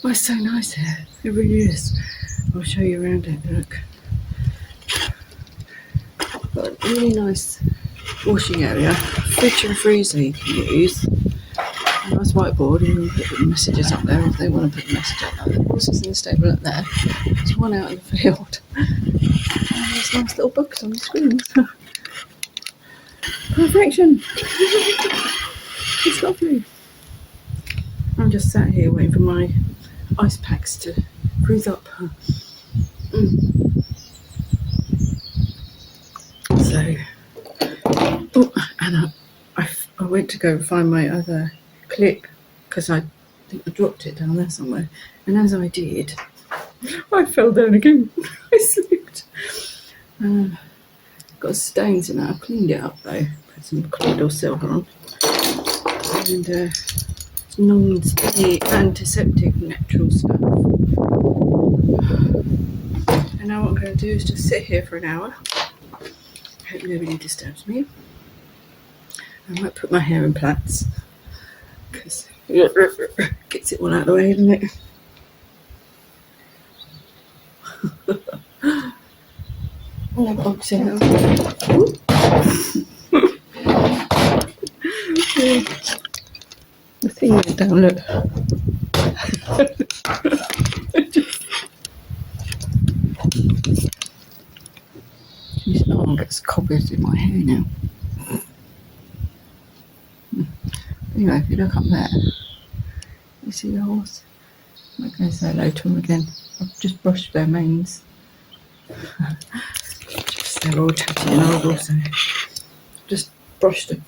Oh, it's so nice here. It really is. I'll show you around it. Look. Got a really nice washing area. Fridge and freezer you can use. A nice whiteboard, and you can put the messages up there if they want to put the message up there. The horses in the stable up there. There's one out in the field. And there's nice little books on the screen. Perfection! It's lovely. I'm just sat here waiting for my ice packs to freeze up. So, and I went to go find my other clip because I think I dropped it down there somewhere. And as I did, I fell down again. I slipped. Got stains in it. I've cleaned it up though. Put some colloidal silver on. And non-sticky, antiseptic, natural stuff. And now what I'm going to do is just sit here for an hour. Hope nobody disturbs me. I might put my hair in plaits because it gets it all out of the way, doesn't it? No bugs in there. The thing went down, look. Oh, gets cobwebs in my hair now. Anyway, if you look up there, you see the horse. I'm not going to say hello to them again. I've just brushed their manes. They're all tatty and horrible, so just brushed them.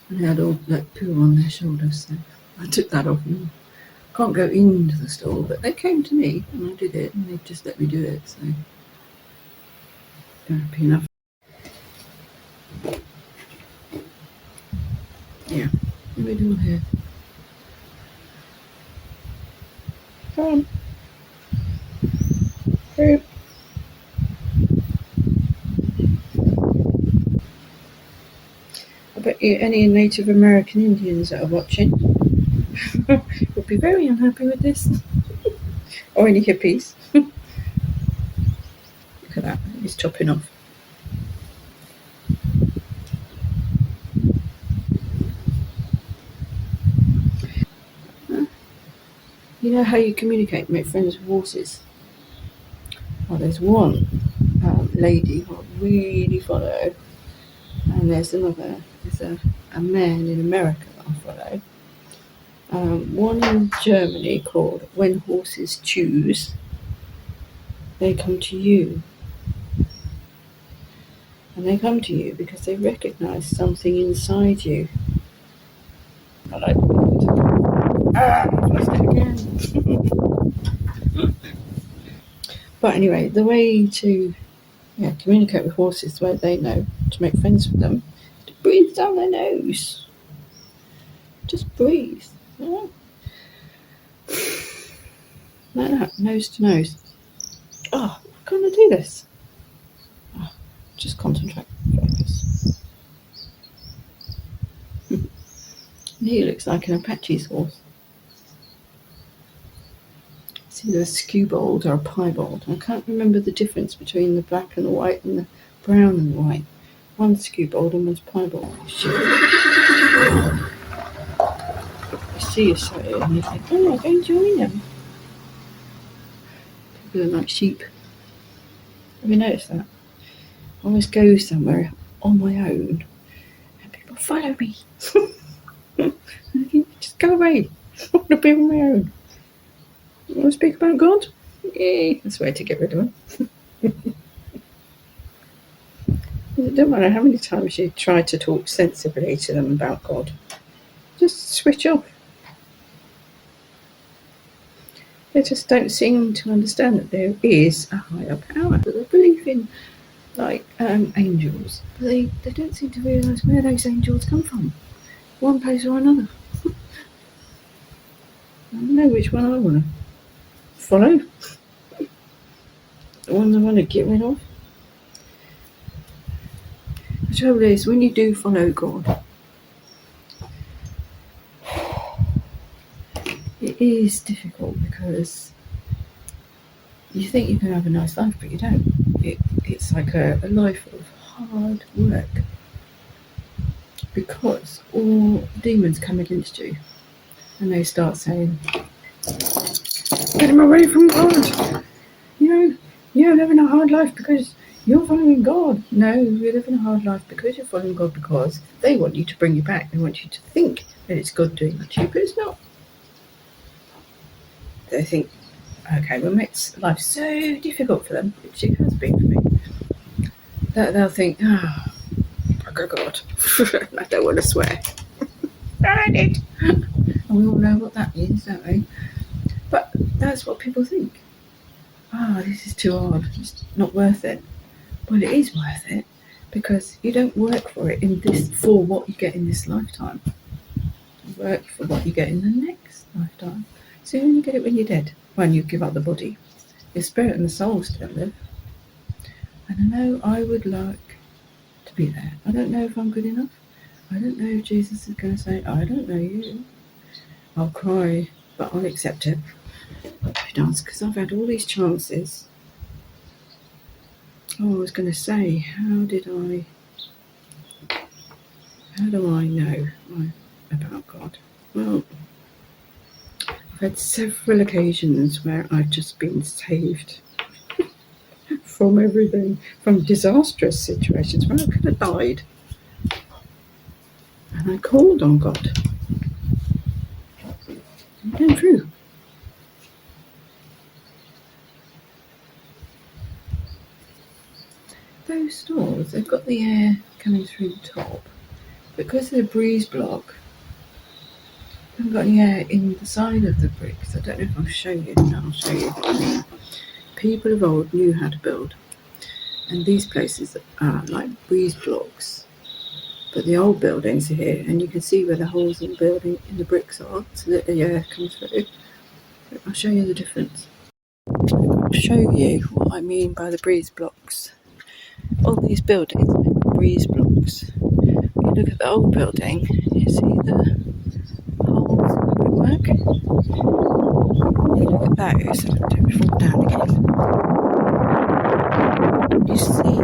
And they had all that poo on their shoulders, so I took that off. And can't go into the stall, but they came to me and I did it, and they just let me do it, so they're happy enough. Yeah, what are we doing here? Come on. Hurry. I bet you any Native American Indians that are watching would be very unhappy with this. Or any hippies. Look at that, he's chopping off. You know how you communicate, make friends with horses? Well, there's one lady who I really follow, and there's another, there's a man in America that I follow. One in Germany called When Horses Choose, They Come to You. And they come to you because they recognise something inside you. I like lost it again. But anyway, the way to communicate with horses, the way they know to make friends with them, to breathe down their nose. Just breathe. Yeah. Like that, nose to nose. Oh, why can't I do this? Oh, just concentrate. Focus. He looks like an Apache's horse. It's either a skewbald or a piebald. I can't remember the difference between the black and the white and the brown and the white. One's skewbald and one's piebald. You see you say it and you think, oh, go and join them. People are like sheep. Have you noticed that? I always go somewhere on my own and people follow me. Just go away. I want to be on my own. You want to speak about God? Yay, that's a way to get rid of them. It don't matter how many times you try to talk sensibly to them about God. Just switch off. They just don't seem to understand that there is a higher power. That they believe in, like, angels. But they don't seem to realise where those angels come from. One place or another. I don't know which one I want to follow. The ones I want to get rid of. The trouble is, when you do follow God, it is difficult because you think you can have a nice life, but you don't. It's like a life of hard work because all demons come against you and they start saying, get him away from God. You're living a hard life because you're following God. No, you're living a hard life because you're following God, because they want you to bring you back. They want you to think that it's God doing that to you, but it's not. They think, okay, we'll make life so difficult for them, which it has been for me, that they'll think, oh God, I don't want to swear. I did. And we all know what that means, don't we? But that's what people think. This is too hard. It's not worth it. Well, it is worth it because you don't work for it for what you get in this lifetime. You work for what you get in the next lifetime. So you only get it when you're dead, when you give up the body. Your spirit and the soul still live. And I know I would like to be there. I don't know if I'm good enough. I don't know if Jesus is going to say, I don't know you. I'll cry, but I'll accept it. Because I've had all these chances. I was going to say, how do I know about God? Well, I've had several occasions where I've just been saved from everything, from disastrous situations where I could have died. And I called on God. It came true. Those doors, they've got the air coming through the top. Because of the breeze block, I haven't got any air in the side of the bricks. I don't know if I'll show you. No, I'll show you. People of old knew how to build. And these places are like breeze blocks. But the old buildings are here, and you can see where the holes in the building in the bricks are, so that the air comes through. I'll show you the difference. I'll show you what I mean by the breeze blocks. All these buildings are breeze blocks. When you look at the old building, you see the holes in the brickwork. You look at those, I'll do it fall down again. You see,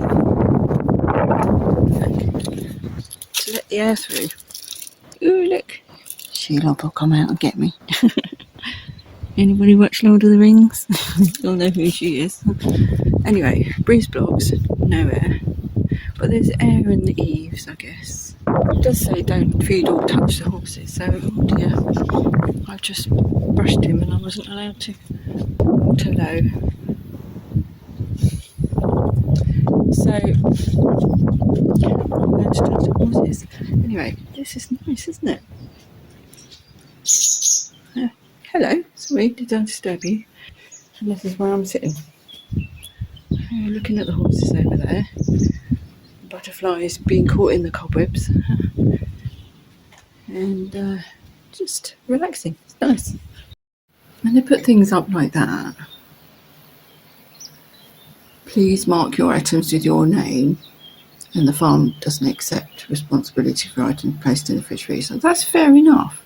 to let the air through. Ooh, look, Shelob will come out and get me. Anybody watch Lord of the Rings? You'll know who she is. Anyway, breeze blocks, no air. But there's air in the eaves, I guess. It does say don't feed or touch the horses, so oh dear. I've just brushed him and I wasn't allowed to. Water low. So, I'm going to touch the horses. Anyway, this is nice, isn't it? Hello, sorry, did I disturb you? And this is where I'm sitting. Looking at the horses over there. Butterflies being caught in the cobwebs. And just relaxing. It's nice. When they put things up like that, please mark your items with your name, and the farm doesn't accept responsibility for items placed in the fishery. So that's fair enough.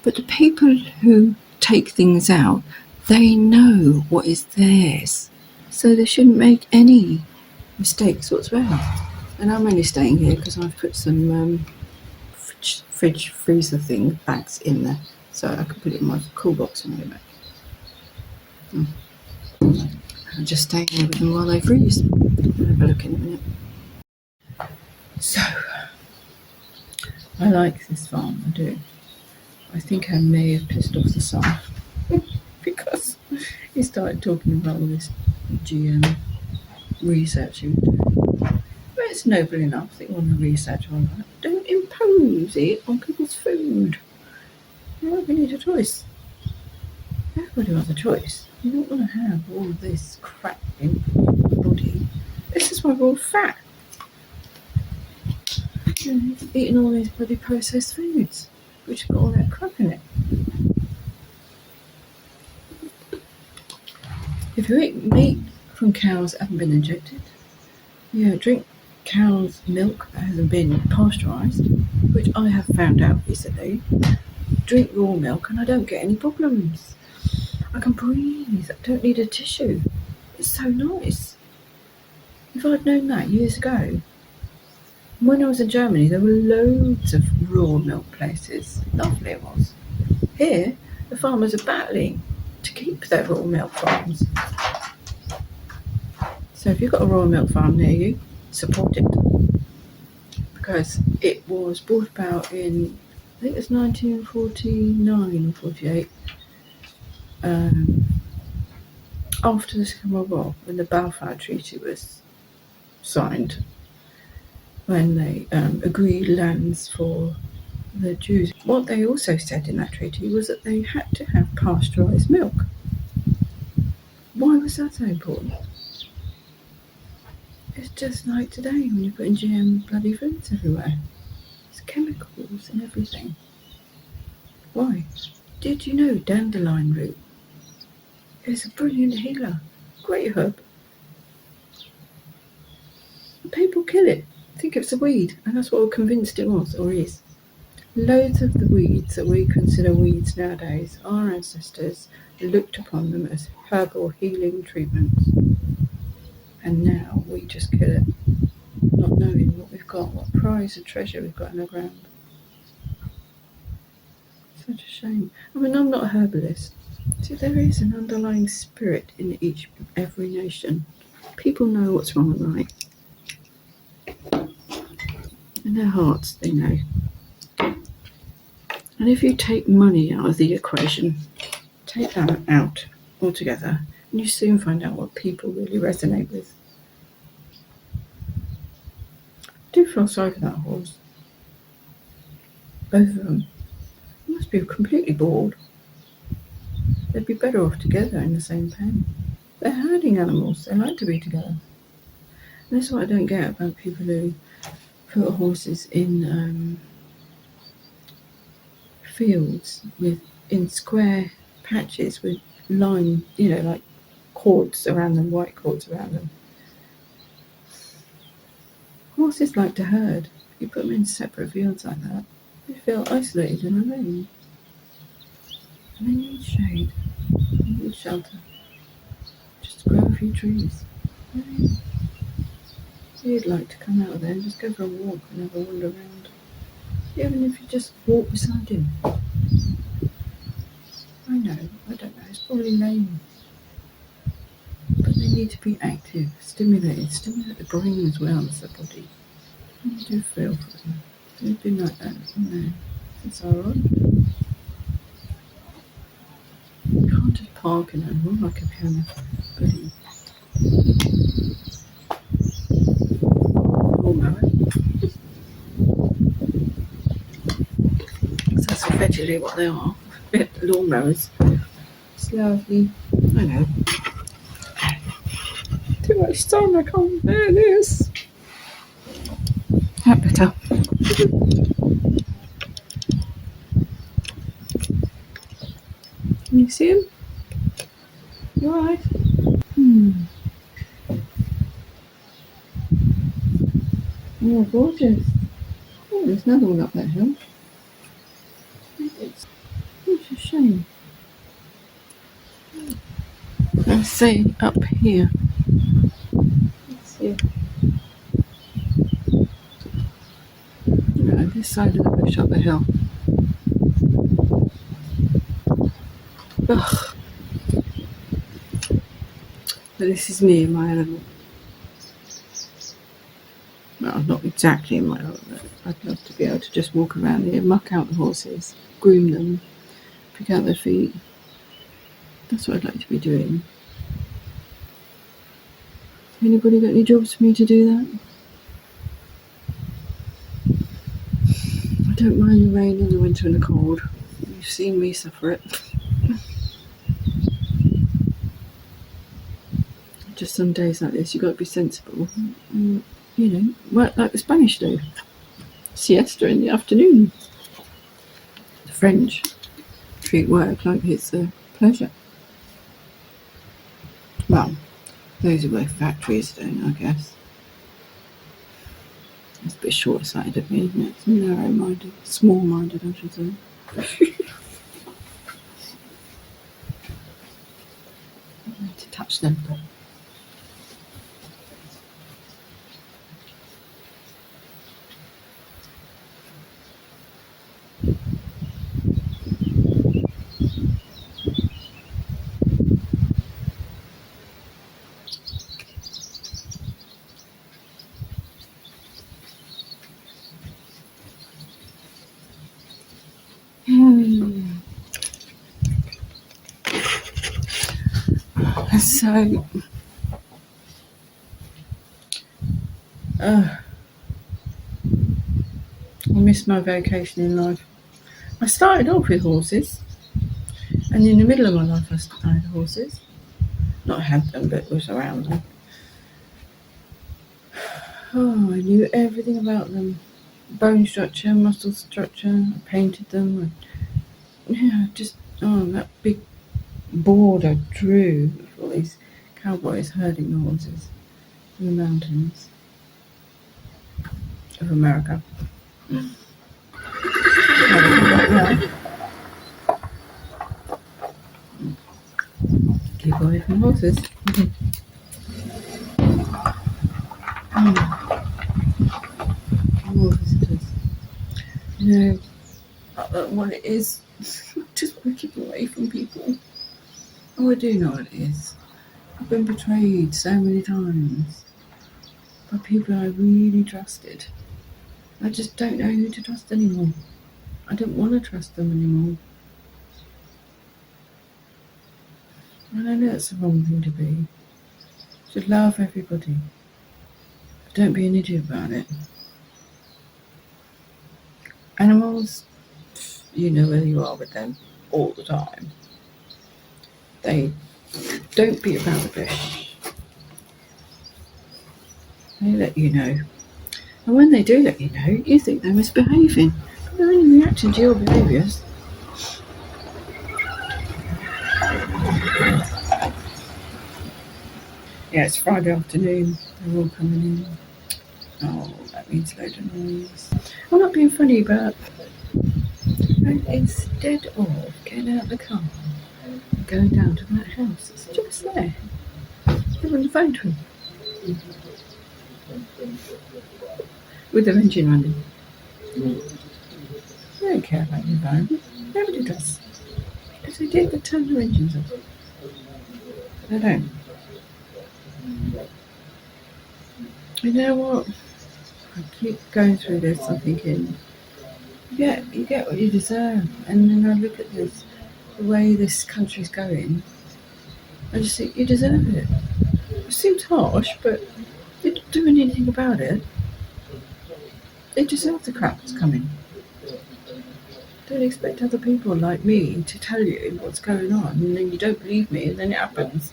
But the people who take things out, they know what is theirs. So they shouldn't make any mistakes whatsoever. And I'm only staying here because I've put some freezer thing bags in there, so I can put it in my cool box and go back. I'm just staying here with them while they freeze. I'll have a look in a minute. So, I like this farm, I do. I think I may have pissed off the son because he started talking about all this GM research he was doing. But it's noble enough that you want to research all that. Don't impose it on people's food. We need a choice. Everybody wants a choice. You don't want to have all this crap in your body. This is why we're all fat. Eating all these bloody processed foods, which have got all that crap in it. If you eat meat from cows that haven't been injected, drink cow's milk that hasn't been pasteurised, which I have found out recently. drink raw milk and I don't get any problems. I can breathe. I don't need a tissue. It's so nice. If I'd known that years ago, when I was in Germany, there were loads of raw milk places. Lovely it was. Here, the farmers are battling to keep their raw milk farms. So if you've got a raw milk farm near you, support it. Because it was brought about in, I think it was 1949 or 48, after the Second World War, when the Balfour Treaty was signed, when they agreed lands for the Jews. What they also said in that treaty was that they had to have pasteurised milk. Why was that so important? It's just like today when you're putting GM bloody foods everywhere. There's chemicals and everything. Why? Did you know dandelion root is a brilliant healer? Great herb. People kill it, think it's a weed, and that's what we're convinced it was, or is. Loads of the weeds that we consider weeds nowadays, our ancestors looked upon them as herbal healing treatments. And now we just kill it, not knowing what we've got, what prize and treasure we've got in the ground. Such a shame. I mean, I'm not a herbalist. See, there is an underlying spirit in every nation. People know what's wrong and right. In their hearts, they know. And if you take money out of the equation, take that out altogether, and you soon find out what people really resonate with. I do feel sorry for that horse. Both of them. They must be completely bored. They'd be better off together in the same pen. They're herding animals. They like to be together. And that's what I don't get about people who put horses in fields in square patches with line, like cords around them, white cords around them. Horses like to herd. You put them in separate fields like that, they feel isolated and alone. And they need shade. They need shelter. Just grow a few trees. You'd like to come out there and just go for a walk and have a wander around. Even if you just walk beside him. I don't know, it's probably lame. But they need to be active, stimulate the brain as well as the body. And you do feel for them. They've been like that, since our own. You can't just park an animal like a piano. Bloody lawnmower. That's effectively what they are. Lawnmowers. It's lovely. I know. Too much sun, I can't bear this. That better. Can you see him? You alright? Oh, gorgeous. Oh, there's another one up that hill. It's a shame. Let's see, up here. Let's see. Right, this side of the bush up the hill. Ugh. But this is me in my element. Well, not exactly in my element. I'd love to be able to just walk around here, muck out the horses, groom them, pick out their feet. That's what I'd like to be doing. Anybody got any jobs for me to do that? I don't mind the rain and the winter and the cold. You've seen me suffer it. Just some days like this, you've got to be sensible. And, work like the Spanish do. Siesta in the afternoon. The French treat work like it's a pleasure. Well, those who work in factories don't, I guess. It's a bit short-sighted of me, isn't it? It's narrow-minded, small-minded, I should say. touch them, but so I miss my vacation in life. I started off with horses, and in the middle of my life I had horses. Not had them, but was around them. Oh, I knew everything about them. Bone structure, muscle structure, I painted them. That big board I drew of all these cowboys herding the horses in the mountains of America. Keep away from horses. More visitors. What it is. Just want to keep away from people. Oh, I do know what it is. I've been betrayed so many times by people I really trusted. I just don't know who to trust anymore. I don't want to trust them anymore. And I know it's the wrong thing to be. You should love everybody. But don't be an idiot about it. Animals, you know where you are with them all the time. They don't beat about the bush. They let you know. And when they do let you know, you think they're misbehaving. But they're only reacting to your behaviours. Yeah, it's Friday afternoon. They're all coming in. Oh, that means loads of noise. I'm not being funny, but instead of getting out of the car and going down to that house, it's just there. They're on the phone to him. With their engine running. They don't care about the environment. Nobody does. If they did, they'd turn their engines off. But they don't. You know what? I keep going through this, I'm thinking, you get what you deserve. And then I look at this, the way this country's going, I just think, you deserve it. It seems harsh, but you're not doing anything about it. They deserve the crap that's coming. Don't expect other people like me to tell you what's going on, and then you don't believe me, and then it happens.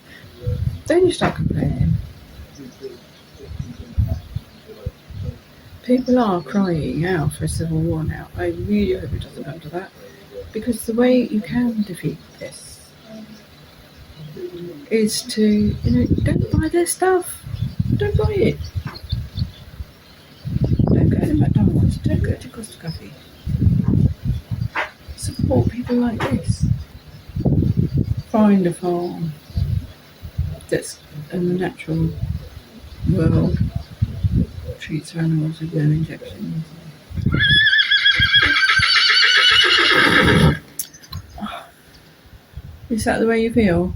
Then you start complaining. People are crying out for a civil war now. I really hope it doesn't come to that, because the way you can defeat this is to, don't buy their stuff. Don't buy it. Don't go to McDonald's. Don't go to Costa Coffee. Support people like this. Find a farm that's in the natural world, treats animals with no injections. Is that the way you feel?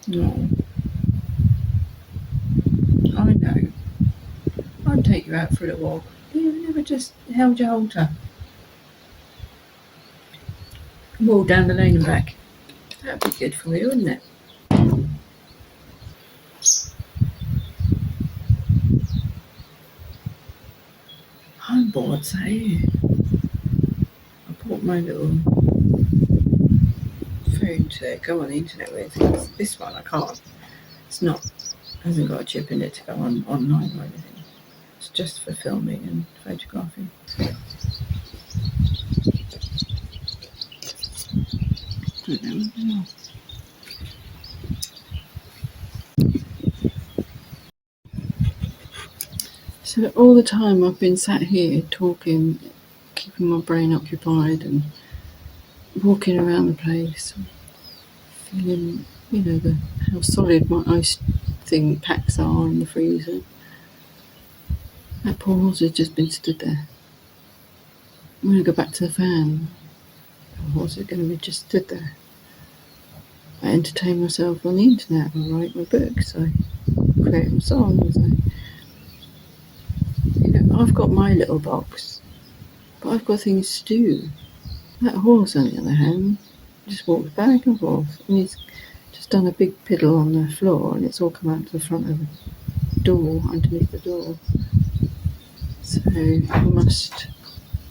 No. I know. I'd take you out for a little walk. You never just held your halter. Walk down the lane and back. That'd be good for you, wouldn't it? I'm bored, so I bought my little phone to go on the internet with. This one I can't. Hasn't got a chip in it to go on online or anything. It's just for filming and photographing. So all the time I've been sat here talking, keeping my brain occupied and walking around the place, feeling You know, how solid my ice thing packs are in the freezer. That poor horse has just been stood there. I'm going to go back to the van. The horse is going to be just stood there. I entertain myself on the internet. I write my books. I create my songs. I've got my little box, but I've got things to do. That horse, on the other hand, just walks back and forth, and he's just done a big piddle on the floor, and it's all come out to the front of the door, underneath the door. So he must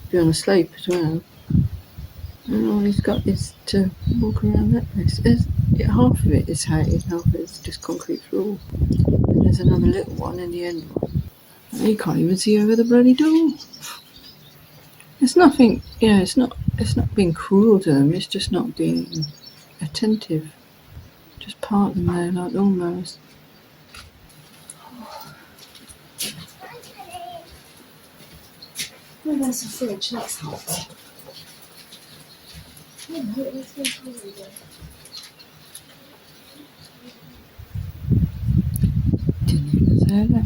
be on a slope as well. And all he's got is to walk around that place. Half of it is hay, and half of it is just concrete floor. And there's another little one in the end one. And he can't even see over the bloody door. It's nothing, it's not being cruel to them, it's just not being attentive. Just park them there like lawnmowers. Oh, there's a fridge, that's hot. Oh, no, it's been cold again. Didn't even say hello.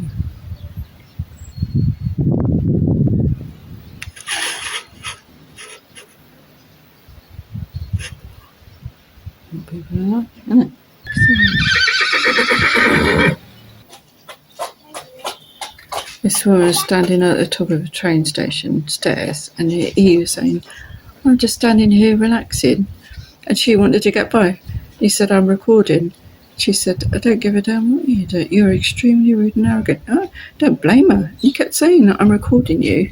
What people are like, isn't it? This woman was standing at the top of a train station stairs, and he was saying, I'm just standing here relaxing, and she wanted to get by. He said, I'm recording. She said, I don't give a damn what you do. You're extremely rude and arrogant. Oh, don't blame her. He kept saying that I'm recording you.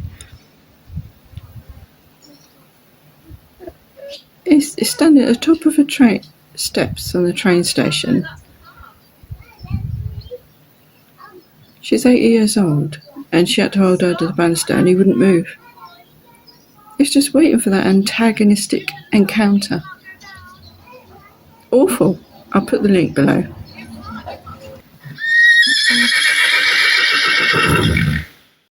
He's standing at the top of a train steps on the train station. She's 80 years old, and she had to hold her to the banister, and he wouldn't move. He's just waiting for that antagonistic encounter. Awful. I'll put the link below.